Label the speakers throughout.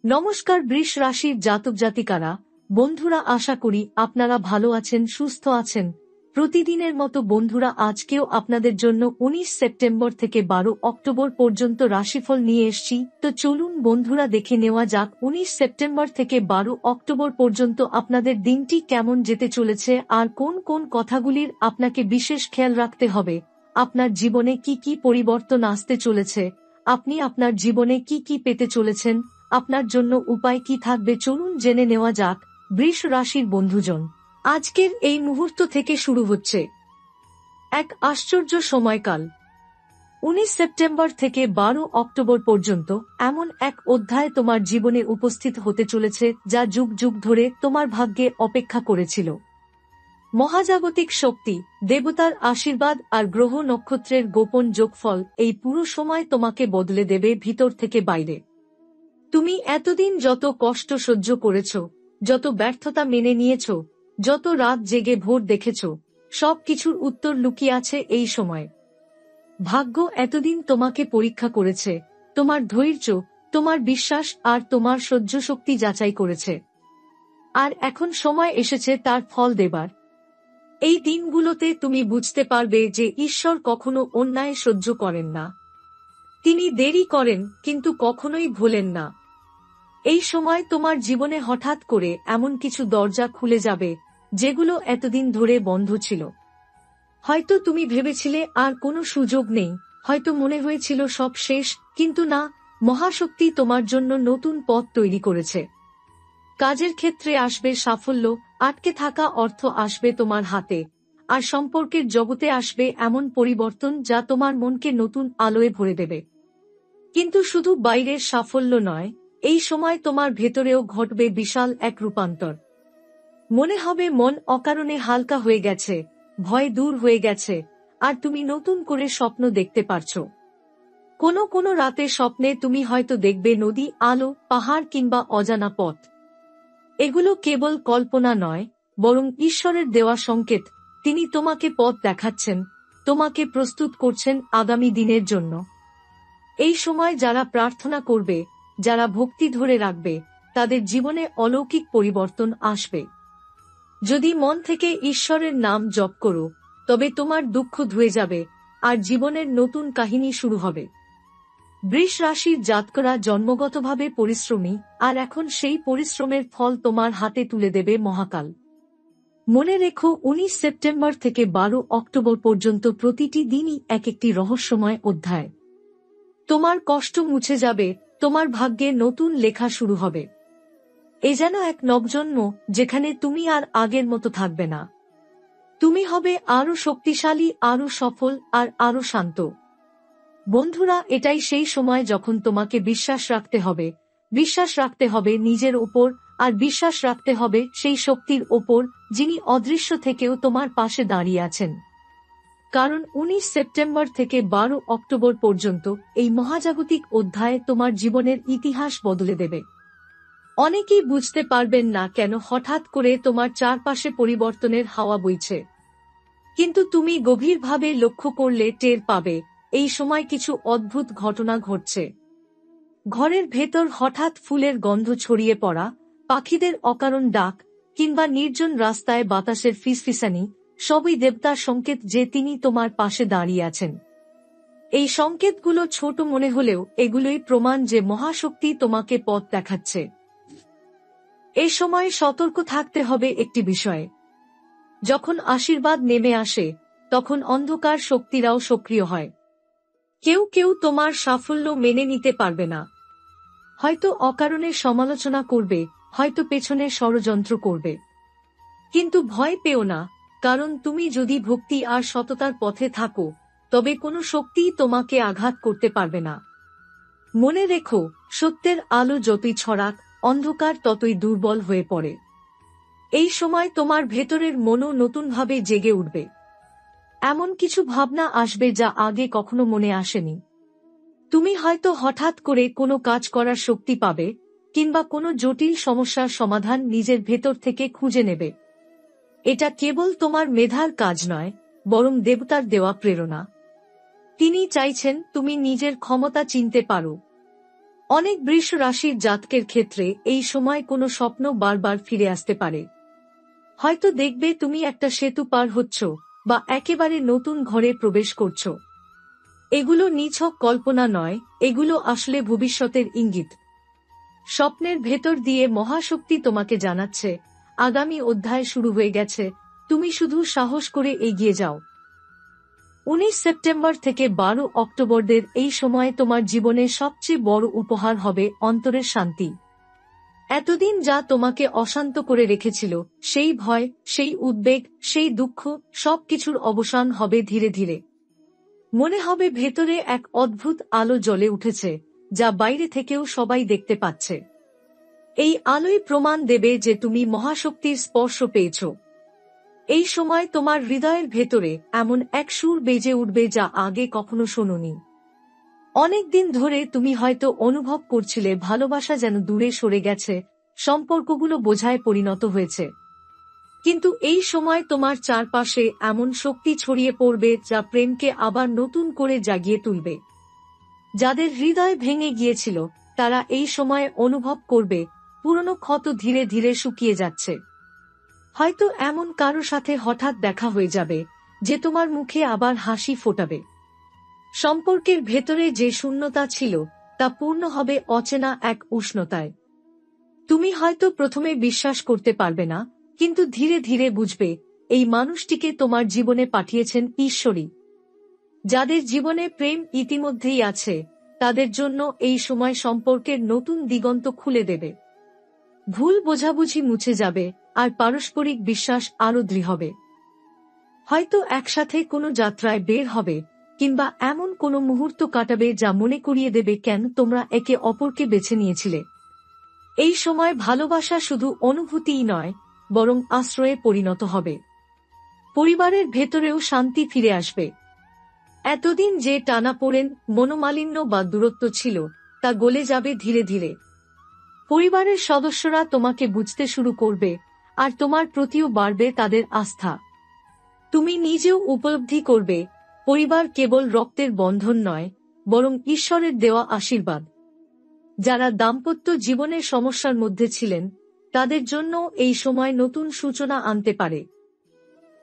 Speaker 1: নমস্কার বৃষ রাশির জাতক জাতিকারা, বন্ধুরা, আশা করি আপনারা ভালো আছেন, সুস্থ আছেন। প্রতিদিনের মতো বন্ধুরা, আজকেও আপনাদের জন্য 19 সেপ্টেম্বর থেকে 12 অক্টোবর পর্যন্ত রাশিফল নিয়ে এসেছি। তো চলুন বন্ধুরা, দেখে নেওয়া যাক 19 সেপ্টেম্বর থেকে 12 অক্টোবর পর্যন্ত আপনাদের দিনটি কেমন যেতে চলেছে আর কোন কোন কথাগুলির আপনাকে বিশেষ খেয়াল রাখতে হবে। আপনার জীবনে কি কি পরিবর্তন আসতে চলেছে, আপনি আপনার জীবনে কি কি পেতে চলেছেন, আপনার জন্য উপায় কি থাকবে, চলুন জেনে নেওয়া যাক। বৃষ রাশির বন্ধুজন, আজকের এই মুহূর্ত থেকে শুরু হচ্ছে এক আশ্চর্য সময়কাল। 19 সেপ্টেম্বর থেকে 12 অক্টোবর পর্যন্ত এমন এক অধ্যায় তোমার জীবনে উপস্থিত হতে চলেছে যা যুগ যুগ ধরে তোমার ভাগ্যে অপেক্ষা করেছিল। মহাজাগতিক শক্তি, দেবতার আশীর্বাদ আর গ্রহ নক্ষত্রের গোপন যোগফল এই পুরো সময় তোমাকে বদলে দেবে ভিতর থেকে বাইরে। তুমি এতদিন যত কষ্ট সহ্য করেছ, যত ব্যর্থতা মেনে নিয়েছ, যত রাত জেগে ভোর দেখেছ, সবকিছুর উত্তর লুকিয়ে আছে এই সময়। ভাগ্য এতদিন তোমাকে পরীক্ষা করেছে, তোমার ধৈর্য, তোমার বিশ্বাস আর তোমার সহ্য শক্তি যাচাই করেছে। আর এখন সময় এসেছে তার ফল দেবার। এই দিনগুলোতে তুমি বুঝতে পারবে যে ঈশ্বর কখনো অন্যায় সহ্য করেন না। তিনি দেরি করেন কিন্তু কখনোই ভোলেন না। এই সময় তোমার জীবনে হঠাৎ করে এমন কিছু দরজা খুলে যাবে যেগুলো এতদিন ধরে বন্ধ ছিল। হয়তো তুমি ভেবেছিলে আর কোনো সুযোগ নেই, হয়তো মনে হয়েছিল সব শেষ, কিন্তু না, মহাশক্তি তোমার জন্য নতুন পথ তৈরি করেছে। কাজের ক্ষেত্রে আসবে সাফল্য, আটকে থাকা অর্থ আসবে তোমার হাতে, আর সম্পর্কের জগতে আসবে এমন পরিবর্তন যা তোমার মনকে নতুন আলোয় ভরে দেবে। কিন্তু শুধু বাইরের সাফল্য নয়, এই সময় তোমার ভেতরেও ঘটবে বিশাল এক রূপান্তর। মনে হবে মন অকারণে হালকা হয়ে গেছে, ভয় দূর হয়ে গেছে, আর তুমি নতুন করে স্বপ্ন দেখতে পারছো। কোনো কোনো রাতে স্বপ্নে তুমি হয়তো দেখবে নদী, আলো, পাহাড় কিংবা অজানা পথ। এগুলো কেবল কল্পনা নয়, বরং ঈশ্বরের দেওয়া সংকেত। তিনি তোমাকে পথ দেখাচ্ছেন, তোমাকে প্রস্তুত করছেন আগামী দিনের জন্য। এই সময় যারা প্রার্থনা করবে, যারা ভক্তি ধরে রাখবে, তাদের জীবনে অলৌকিক পরিবর্তন আসবে। যদি মন থেকে ঈশ্বরের নাম জপ করো, তবে তোমার দুঃখ ধুয়ে যাবে আর জীবনের নতুন কাহিনী শুরু হবে। বৃষ রাশির জাতকরা জন্মগতভাবে পরিশ্রমী, আর এখন সেই পরিশ্রমের ফল তোমার হাতে তুলে দেবে মহাকাল। মনে রেখো, 19 সেপ্টেম্বর থেকে 12 অক্টোবর পর্যন্ত প্রতিটি দিনই এক একটি রহস্যময় অধ্যায়। তোমার কষ্ট মুছে যাবে, তোমার ভাগ্যে নতুন লেখা শুরু হবে। এ যেন এক নবজন্ম, যেখানে তুমি আর আগের মতো থাকবে না। তুমি হবে আরো শক্তিশালী, আরো সফল আর আরো শান্ত। বন্ধুরা, এটাই সেই সময় যখন তোমাকে বিশ্বাস রাখতে হবে। বিশ্বাস রাখতে হবে নিজের ওপর, আর বিশ্বাস রাখতে হবে সেই শক্তির ওপর যিনি অদৃশ্য থেকেও তোমার পাশে দাঁড়িয়ে আছেন। কারণ 19 সেপ্টেম্বর থেকে 12 অক্টোবর পর্যন্ত এই মহাজাগতিক অধ্যায় তোমার জীবনের ইতিহাস বদলে দেবে। অনেকেই বুঝতে পারবেন না কেন হঠাৎ করে তোমার চারপাশে পরিবর্তনের হাওয়া বইছে, কিন্তু তুমি গভীরভাবে লক্ষ্য করলে টের পাবে এই সময় কিছু অদ্ভুত ঘটনা ঘটছে। ঘরের ভেতর হঠাৎ ফুলের গন্ধ ছড়িয়ে পড়া, পাখিদের অকারণ ডাক, কিংবা নির্জন রাস্তায় বাতাসের ফিসফিসানি, সবই দেবতার সংকেত যে তিনি তোমার পাশে দাঁড়িয়ে আছেন। এই সংকেতগুলো ছোট মনে হলেও এগুলোই প্রমাণ যে মহাশক্তি তোমাকে পথ দেখাচ্ছে। এই সময় সতর্ক থাকতে হবে একটি বিষয়ে। যখন আশীর্বাদ নেমে আসে, তখন অন্ধকার শক্তিরাও সক্রিয় হয়। কেউ কেউ তোমার সাফল্য মেনে নিতে পারবে না, হয়তো অকারণে সমালোচনা করবে, হয়তো পেছনে ষড়যন্ত্র করবে। কিন্তু ভয় পেও না, কারণ তুমি যদি ভক্তি আর সততার পথে থাকো, তবে কোনো শক্তিই তোমাকে আঘাত করতে পারবে না। মনে রেখো, সত্যের আলো যতই ছড়াক, অন্ধকার ততই দুর্বল হয়ে পড়ে। এই সময় তোমার ভেতরের মনও নতুনভাবে জেগে উঠবে। এমন কিছু ভাবনা আসবে যা আগে কখনো মনে আসেনি। তুমি হয়তো হঠাৎ করে কোনো কাজ করার শক্তি পাবে, কিংবা কোনো জটিল সমস্যার সমাধান নিজের ভেতর থেকে খুঁজে নেবে। এটা কেবল তোমার মেধার কাজ নয়, বরং দেবতার দেওয়া প্রেরণা। তিনি চাইছেন তুমি নিজের ক্ষমতা চিনতে পারো। অনেক বৃষ রাশির জাতকের ক্ষেত্রে এই সময় কোনো স্বপ্ন বারবার ফিরে আসতে পারে। হয়তো দেখবে তুমি একটা সেতু পার হচ্ছ বা একেবারে নতুন ঘরে প্রবেশ করছো। এগুলো নিছক কল্পনা নয়, এগুলো আসলে ভবিষ্যতের ইঙ্গিত। স্বপ্নের ভেতর দিয়ে মহাশক্তি তোমাকে জানাচ্ছে আগামী অধ্যায় শুরু হয়ে গেছে, তুমি শুধু সাহস করে এগিয়ে যাও। 19 সেপ্টেম্বর থেকে 12 অক্টোবরদের এই সময় তোমার জীবনের সবচেয়ে বড় উপহার হবে অন্তরের শান্তি। এতদিন যা তোমাকে অশান্ত করে রেখেছিল, সেই ভয়, সেই উদ্বেগ, সেই দুঃখ, সবকিছুর অবসান হবে ধীরে ধীরে। মনে হবে ভেতরে এক অদ্ভুত আলো জ্বলে উঠেছে, যা বাইরে থেকেও সবাই দেখতে পাচ্ছে। এই আলোই প্রমাণ দেবে যে তুমি মহাশক্তির স্পর্শ পেয়েছ। এই সময় তোমার হৃদয়ের ভেতরে এমন এক সুর বেজে উঠবে যা আগে কখনো শোনোনি। অনেকদিন ধরে তুমি হয়তো অনুভব করছিলে ভালোবাসা যেন দূরে সরে গেছে, সম্পর্কগুলো বোঝায় পরিণত হয়েছে। কিন্তু এই সময় তোমার চারপাশে এমন শক্তি ছড়িয়ে পড়বে যা প্রেমকে আবার নতুন করে জাগিয়ে তুলবে। যাদের হৃদয় ভেঙে গিয়েছিল, তারা এই সময়ে অনুভব করবে পুরনো ক্ষত ধীরে ধীরে শুকিয়ে যাচ্ছে। হয়তো এমন কারো সাথে হঠাৎ দেখা হয়ে যাবে যে তোমার মুখে আবার হাসি ফোটাবে। সম্পর্কের ভেতরে যে শূন্যতা ছিল তা পূর্ণ হবে অচেনা এক উষ্ণতায়। তুমি হয়তো প্রথমে বিশ্বাস করতে পারবে না, কিন্তু ধীরে ধীরে বুঝবে এই মানুষটিকে তোমার জীবনে পাঠিয়েছেন ঈশ্বরই। যাদের জীবনে প্রেম ইতিমধ্যেই আছে, তাদের জন্য এই সময় সম্পর্কের নতুন দিগন্ত খুলে দেবে। ভুল বোঝাবুঝি মুছে যাবে আর পারস্পরিক বিশ্বাস আরো দৃঢ় হবে। হয়তো একসাথে কোনো যাত্রায় বের হবে, কিংবা এমন কোনো মুহূর্ত কাটাবে যা মনে করিয়ে দেবে কেন তোমরা একে অপরকে বেছে নিয়েছিলে। এই সময় ভালোবাসা শুধু অনুভূতিই নয়, বরং আশ্রয়ে পরিণত হবে। পরিবারের ভেতরেও শান্তি ফিরে আসবে। এতদিন যে টানাপোড়েন, মনোমালিন্য বা দূরত্ব ছিল, তা গলে যাবে ধীরে ধীরে। পরিবারের সদস্যরা তোমাকে বুঝতে শুরু করবে, আর তোমার প্রতিও বাড়বে তাদের আস্থা। তুমি নিজেও উপলব্ধি করবে পরিবার কেবল রক্তের বন্ধন নয়, বরং ঈশ্বরের দেওয়া আশীর্বাদ। যারা দাম্পত্য জীবনের সমস্যার মধ্যে ছিলেন, তাদের জন্য এই সময় নতুন সূচনা আনতে পারে।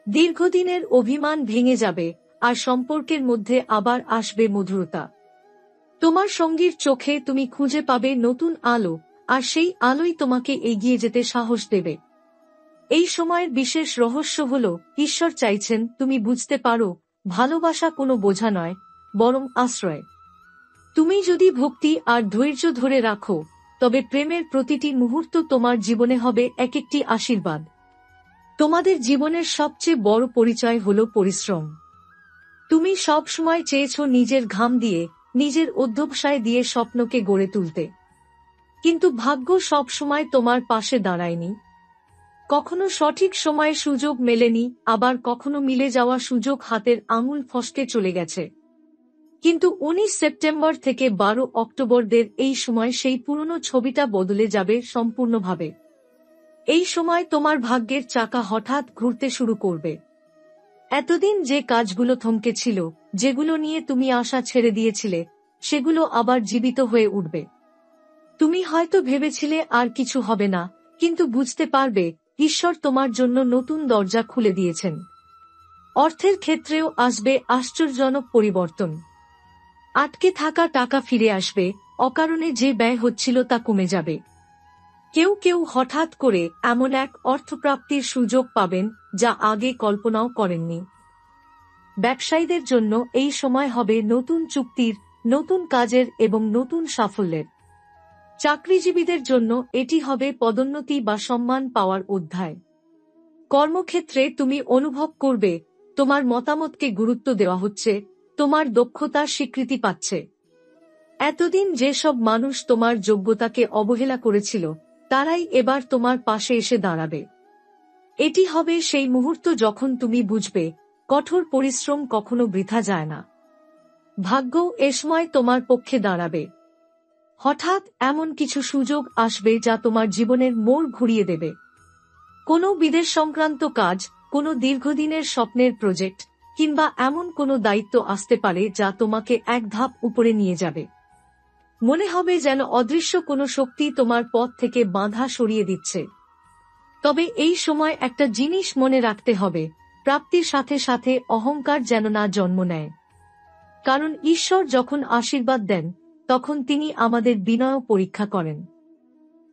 Speaker 1: দীর্ঘদিনের অভিমান ভেঙে যাবে, আর সম্পর্কের মধ্যে আবার আসবে মধুরতা। তোমার সঙ্গীর চোখে তুমি খুঁজে পাবে নতুন আলো, আর সেই আলোই তোমাকে এগিয়ে যেতে সাহস দেবে। এই সময়ের বিশেষ রহস্য হল, ঈশ্বর চাইছেন তুমি বুঝতে পারো ভালোবাসা কোনো বোঝা নয়, বরং আশ্রয়। তুমি যদি ভক্তি আর ধৈর্য ধরে রাখো, তবে প্রেমের প্রতিটি মুহূর্ত তোমার জীবনে হবে এক একটি আশীর্বাদ। তোমাদের জীবনের সবচেয়ে বড় পরিচয় হল পরিশ্রম। তুমি সব সময় চেয়েছ নিজের ঘাম দিয়ে, নিজের অধ্যবসায় দিয়ে স্বপ্নকে গড়ে তুলতে। কিন্তু ভাগ্য সব সময় তোমার পাশে দাঁড়ায়নি। কখনো সঠিক সময়ে সুযোগ মেলেনি, আবার কখনো মিলে যাওয়া সুযোগ হাতের আঙুল ফসকে চলে গেছে। কিন্তু 19 সেপ্টেম্বর থেকে 12 অক্টোবরদের এই সময় সেই পুরনো ছবিটা বদলে যাবে সম্পূর্ণভাবে। এই সময় তোমার ভাগ্যের চাকা হঠাৎ ঘুরতে শুরু করবে। এতদিন যে কাজগুলো থমকে ছিল, যেগুলো নিয়ে তুমি আশা ছেড়ে দিয়েছিলে, সেগুলো আবার জীবিত হয়ে উঠবে। তুমি হয়তো ভেবেছিলে আর কিছু হবে না, কিন্তু বুঝতে পারবে ঈশ্বর তোমার জন্য নতুন দরজা খুলে দিয়েছেন। অর্থের ক্ষেত্রেও আসবে আশ্চর্যজনক পরিবর্তন। আটকে থাকা টাকা ফিরে আসবে, অকারণে যে ব্যয় হচ্ছিল তা কমে যাবে। কেউ কেউ হঠাৎ করে এমন এক অর্থপ্রাপ্তির সুযোগ পাবেন যা আগে কল্পনাও করেননি। ব্যবসায়ীদের জন্য এই সময় হবে নতুন চুক্তির, নতুন কাজের এবং নতুন সাফল্যের। চাকরিজীবীদের জন্য এটি হবে পদোন্নতি বা সম্মান পাওয়ার অধ্যায়। কর্মক্ষেত্রে তুমি অনুভব করবে তোমার মতামতকে গুরুত্ব দেওয়া হচ্ছে, তোমার দক্ষতা স্বীকৃতি পাচ্ছে। এতদিন যেসব মানুষ তোমার যোগ্যতাকে অবহেলা করেছিল, তারাই এবার তোমার পাশে এসে দাঁড়াবে। এটি হবে সেই মুহূর্ত যখন তুমি বুঝবে কঠোর পরিশ্রম কখনো বৃথা যায় না। ভাগ্য এ সময় তোমার পক্ষে দাঁড়াবে। হঠাৎ এমন কিছু সুযোগ আসবে যা তোমার জীবনের মোড় ঘুরিয়ে দেবে। কোনো বিদেশ সংক্রান্ত কাজ, কোনো দীর্ঘদিনের স্বপ্নের প্রজেক্ট, কিংবা এমন কোনো দায়িত্ব আসতে পারে যা তোমাকে এক ধাপ উপরে নিয়ে যাবে। মনে হবে যেন অদৃশ্য কোনো শক্তি তোমার পথ থেকে বাধা সরিয়ে দিচ্ছে। তবে এই সময় একটা জিনিস মনে রাখতে হবে, প্রাপ্তির সাথে সাথে অহংকার যেন না জন্ম নেয়। কারণ ঈশ্বর যখন আশীর্বাদ দেন তখন তিনি আমাদের বিনয় পরীক্ষা করেন।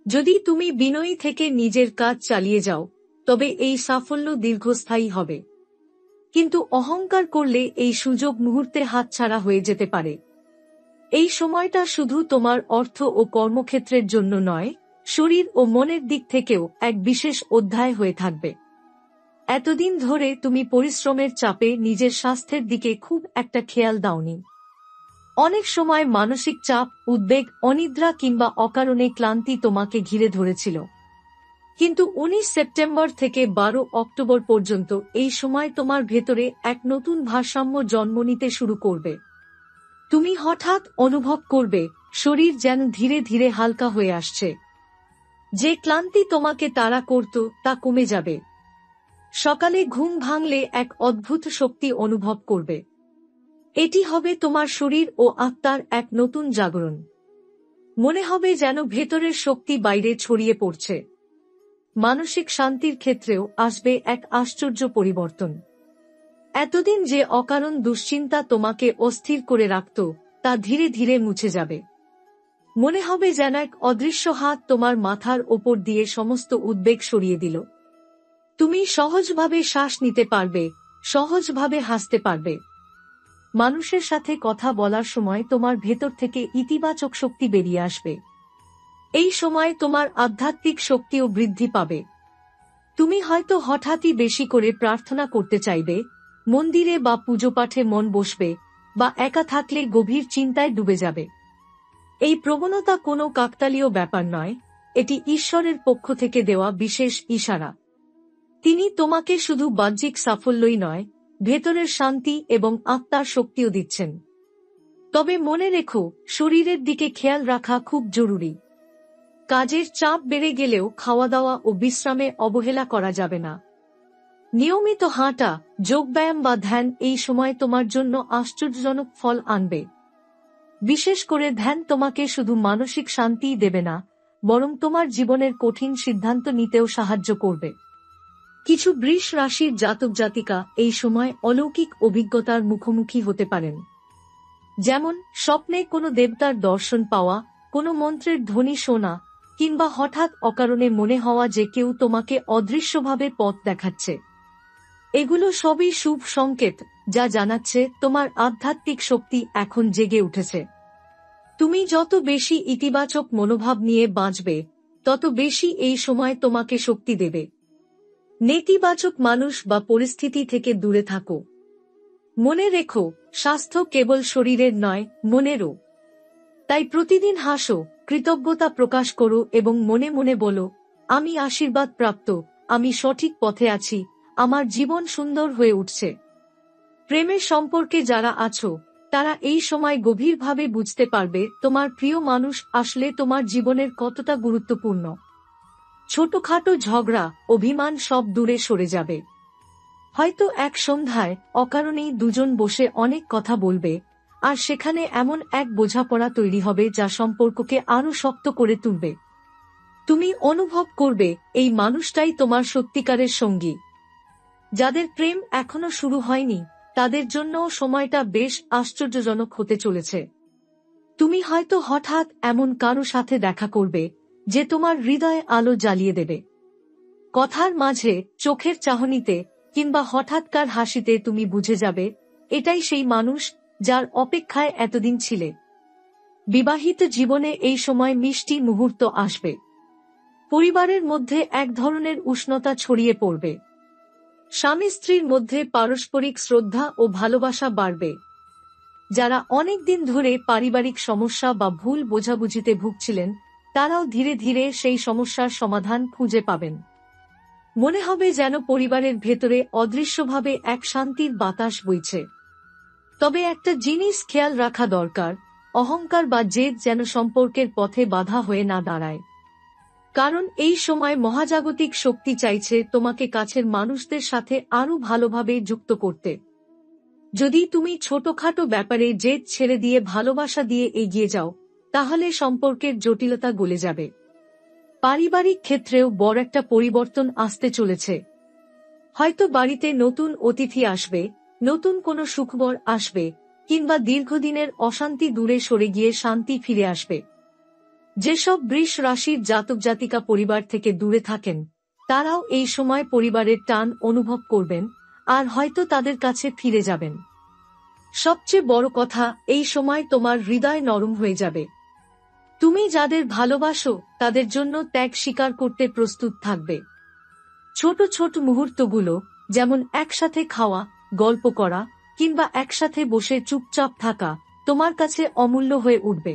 Speaker 1: যদি তুমি বিনয়ী থেকে নিজের কাজ চালিয়ে যাও তবে এই সাফল্য দীর্ঘস্থায়ী হবে। কিন্তু অহংকার করলে এই সুযোগ মুহূর্তে হাতছাড়া হয়ে যেতে পারে। এই সময়টা শুধু তোমার অর্থ ও কর্মক্ষেত্রের জন্য নয়, শরীর ও মনের দিক থেকেও এক বিশেষ অধ্যায় হয়ে থাকবে। এতদিন ধরে তুমি পরিশ্রমের চাপে নিজের স্বাস্থ্যের দিকে খুব একটা খেয়াল দাওনি। অনেক সময় মানসিক চাপ, উদ্বেগ, অনিদ্রা কিংবা অকারণে ক্লান্তি তোমাকে ঘিরে ধরেছিল। কিন্তু 19 সেপ্টেম্বর থেকে 12 অক্টোবর পর্যন্ত এই সময় তোমার ভেতরে এক নতুন ভারসাম্য জন্ম নিতে শুরু করবে। তুমি হঠাৎ অনুভব করবে শরীর যেন ধীরে ধীরে হালকা হয়ে আসছে। যে ক্লান্তি তোমাকে তাড়া করত তা কমে যাবে। সকালে ঘুম ভাঙলে এক অদ্ভুত শক্তি অনুভব করবে। এটি হবে তোমার শরীর ও আত্মার এক নতুন জাগরণ। মনে হবে যেন ভেতরের শক্তি বাইরে ছড়িয়ে পড়ছে। মানসিক শান্তির ক্ষেত্রেও আসবে এক আশ্চর্য পরিবর্তন। এতদিন যে অকারণ দুশ্চিন্তা তোমাকে অস্থির করে রাখত তা ধীরে ধীরে মুছে যাবে। মনে হবে যেন এক অদৃশ্য হাত তোমার মাথার ওপর দিয়ে সমস্ত উদ্বেগ সরিয়ে দিল। তুমি সহজভাবে শ্বাস নিতে পারবে, সহজভাবে হাসতে পারবে। মানুষের সাথে কথা বলার সময় তোমার ভেতর থেকে ইতিবাচক শক্তি বেরিয়ে আসবে। এই সময় তোমার আধ্যাত্মিক শক্তিও বৃদ্ধি পাবে। তুমি হয়তো হঠাৎই বেশি করে প্রার্থনা করতে চাইবে, মন্দিরে বা পুজোপাঠে মন বসবে, বা একা থাকলে গভীর চিন্তায় ডুবে যাবে। এই প্রবণতা কোনো কাকতালীয় ব্যাপার নয়, এটি ঈশ্বরের পক্ষ থেকে দেওয়া বিশেষ ইশারা। তিনি তোমাকে শুধু বাহ্যিক সাফল্যই নয়, ভেতরের শান্তি এবং আত্মার শক্তিও দিচ্ছেন। তবে মনে রেখো, শরীরের দিকে খেয়াল রাখা খুব জরুরি। কাজের চাপ বেড়ে গেলেও খাওয়া দাওয়া ও বিশ্রামে অবহেলা করা যাবে না। নিয়মিত হাঁটা, যোগব্যায়াম বা ধ্যান এই সময় তোমার জন্য আশ্চর্যজনক ফল আনবে। বিশেষ করে ধ্যান তোমাকে শুধু মানসিক শান্তিই দেবে না, বরং তোমার জীবনের কঠিন সিদ্ধান্ত নিতেও সাহায্য করবে। কিছু বৃষ রাশির জাতক জাতিকা এই সময় অলৌকিক অভিজ্ঞতার মুখোমুখি হতে পারেন। যেমন স্বপ্নে কোনো দেবতার দর্শন পাওয়া, কোনো মন্ত্রের ধ্বনি শোনা, কিংবা হঠাৎ অকারণে মনে হওয়া যে কেউ তোমাকে অদৃশ্যভাবে পথ দেখাচ্ছে। এগুলো সবই শুভ সংকেত, যা জানাচ্ছে তোমার আধ্যাত্মিক শক্তি এখন জেগে উঠেছে। তুমি যত বেশি ইতিবাচক মনোভাব নিয়ে বাঁচবে, তত বেশি এই সময় তোমাকে শক্তি দেবে। নেতিবাচক মানুষ বা পরিস্থিতি থেকে দূরে থাকো। মনে রেখো, স্বাস্থ্য কেবল শরীরের নয়, মনেরও। তাই প্রতিদিন হাসো, কৃতজ্ঞতা প্রকাশ করো এবং মনে মনে বলো, আমি আশীর্বাদ প্রাপ্ত, আমি সঠিক পথে আছি, আমার জীবন সুন্দর হয়ে উঠছে। প্রেমের সম্পর্কে যারা আছো, তারা এই সময় গভীরভাবে বুঝতে পারবে তোমার প্রিয় মানুষ আসলে তোমার জীবনের কতটা গুরুত্বপূর্ণ। ছোটখাটো ঝগড়া, অভিমান সব দূরে সরে যাবে। হয়তো এক সন্ধ্যায় অকারণেই দুজন বসে অনেক কথা বলবে, আর সেখানে এমন এক বোঝাপড়া তৈরি হবে যা সম্পর্ককে আরো শক্ত করে তুলবে। তুমি অনুভব করবে এই মানুষটাই তোমার সত্যিকারের সঙ্গী। যাদের প্রেম এখনো শুরু হয়নি, তাদের জন্য সময়টা বেশ আশ্চর্যজনক হতে চলেছে। তুমি হয়তো হঠাৎ এমন কারো সাথে দেখা করবে যে তোমার হৃদয়ে আলো জ্বালিয়ে দেবে। কথার মাঝে, চোখের চাহনিতে কিংবা হঠাৎকার হাসিতে তুমি বুঝে যাবে এটাই সেই মানুষ যার অপেক্ষায় এতদিন ছিলে। বিবাহিত জীবনে এই সময় মিষ্টি মুহূর্ত আসবে। পরিবারের মধ্যে এক ধরনের উষ্ণতা ছড়িয়ে পড়বে। স্বামী স্ত্রীর মধ্যে পারস্পরিক শ্রদ্ধা ও ভালোবাসা বাড়বে। যারা অনেক দিন ধরে পারিবারিক সমস্যা বা ভুল বোঝাবুঝিতে ভুগছিলেন, তারাও ধীরে ধীরে সেই সমস্যার সমাধান খুঁজে পাবেন। মনে হবে যেন পরিবারের ভেতরে অদৃশ্যভাবে এক শান্তির বাতাস বইছে। তবে একটা জিনিস খেয়াল রাখা দরকার, অহংকার বা জেদ যেন সম্পর্কের পথে বাধা হয়ে না দাঁড়ায়। কারণ এই সময় মহাজাগতিক শক্তি চাইছে তোমাকে কাছের মানুষদের সাথে আরো ভালোভাবে যুক্ত করতে। যদি তুমি ছোটখাটো ব্যাপারে জেদ ছেড়ে দিয়ে ভালোবাসা দিয়ে এগিয়ে যাও, তাহলে সম্পর্কের জটিলতা গলে যাবে। পারিবারিক ক্ষেত্রেও বড় একটা পরিবর্তন আসতে চলেছে। হয়তো বাড়িতে নতুন অতিথি আসবে, নতুন কোনো সুখবর আসবে, কিংবা দীর্ঘদিনের অশান্তি দূরে সরে গিয়ে শান্তি ফিরে আসবে। যেসব বৃষ রাশির জাতক জাতিকা পরিবার থেকে দূরে থাকেন, তারাও এই সময় পরিবারের টান অনুভব করবেন আর হয়তো তাদের কাছে ফিরে যাবেন। সবচেয়ে বড় কথা, এই সময় তোমার হৃদয় নরম হয়ে যাবে। তুমি যাদের ভালোবাসো তাদের জন্য ত্যাগ স্বীকার করতে প্রস্তুত থাকবে। ছোট ছোট মুহূর্তগুলো, যেমন একসাথে খাওয়া, গল্প করা কিংবা একসাথে বসে চুপচাপ থাকা, তোমার কাছে অমূল্য হয়ে উঠবে।